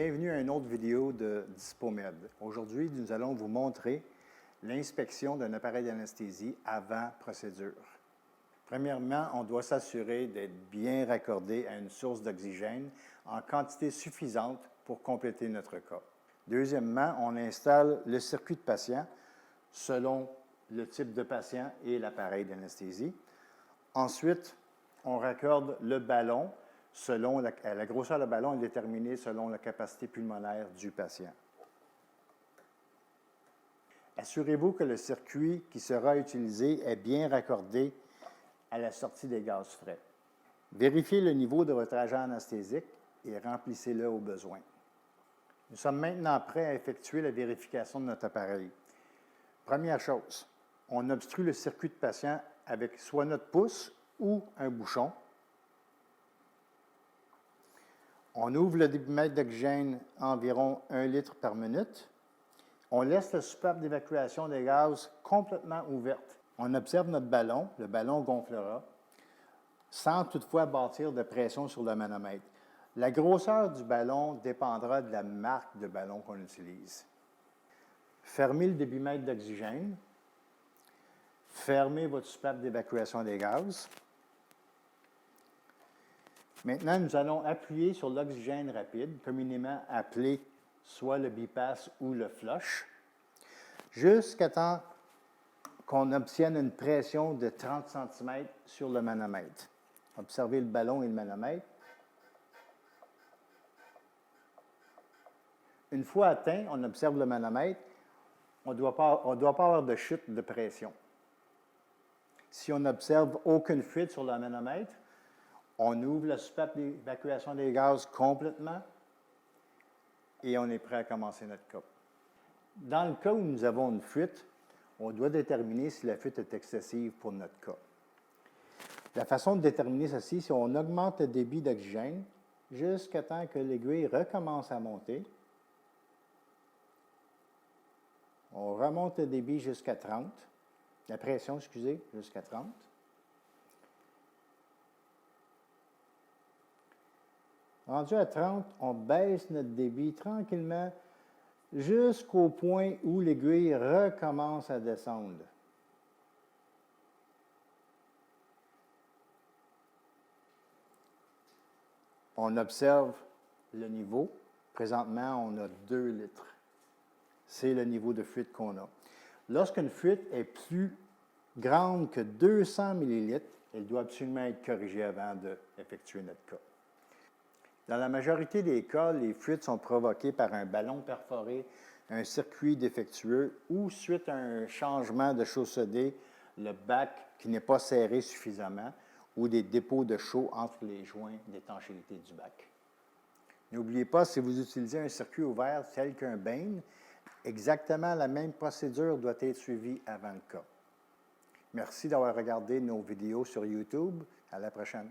Bienvenue à une autre vidéo de Dispomed. Aujourd'hui, nous allons vous montrer l'inspection d'un appareil d'anesthésie avant procédure. Premièrement, on doit s'assurer d'être bien raccordé à une source d'oxygène en quantité suffisante pour compléter notre cas. Deuxièmement, on installe le circuit de patient selon le type de patient et l'appareil d'anesthésie. Ensuite, on raccorde le ballon selon la grosseur du ballon est déterminée selon la capacité pulmonaire du patient. Assurez-vous que le circuit qui sera utilisé est bien raccordé à la sortie des gaz frais. Vérifiez le niveau de votre agent anesthésique et remplissez-le au besoin. Nous sommes maintenant prêts à effectuer la vérification de notre appareil. Première chose, on obstrue le circuit de patient avec soit notre pouce ou un bouchon. On ouvre le débitmètre d'oxygène environ 1 litre par minute. On laisse la soupape d'évacuation des gaz complètement ouverte. On observe notre ballon, le ballon gonflera, sans toutefois bâtir de pression sur le manomètre. La grosseur du ballon dépendra de la marque de ballon qu'on utilise. Fermez le débitmètre d'oxygène. Fermez votre soupape d'évacuation des gaz. Maintenant, nous allons appuyer sur l'oxygène rapide, communément appelé soit le bypass ou le flush, jusqu'à temps qu'on obtienne une pression de 30 cm sur le manomètre. Observez le ballon et le manomètre. Une fois atteint, on observe le manomètre, on ne doit pas avoir de chute de pression. Si on n'observe aucune fuite sur le manomètre, on ouvre la soupape d'évacuation des gaz complètement et on est prêt à commencer notre cas. Dans le cas où nous avons une fuite, on doit déterminer si la fuite est excessive pour notre cas. La façon de déterminer ceci, c'est qu'on augmente le débit d'oxygène jusqu'à temps que l'aiguille recommence à monter. On remonte le débit jusqu'à 30, la pression, excusez, jusqu'à 30. Rendu à 30, on baisse notre débit tranquillement jusqu'au point où l'aiguille recommence à descendre. On observe le niveau. Présentement, on a 2 litres. C'est le niveau de fuite qu'on a. Lorsqu'une fuite est plus grande que 200 ml, elle doit absolument être corrigée avant d'effectuer notre cas. Dans la majorité des cas, les fuites sont provoquées par un ballon perforé, un circuit défectueux ou suite à un changement de chaussedé, le bac qui n'est pas serré suffisamment ou des dépôts de chaux entre les joints d'étanchéité du bac. N'oubliez pas, si vous utilisez un circuit ouvert tel qu'un Bain, exactement la même procédure doit être suivie avant le cas. Merci d'avoir regardé nos vidéos sur YouTube. À la prochaine.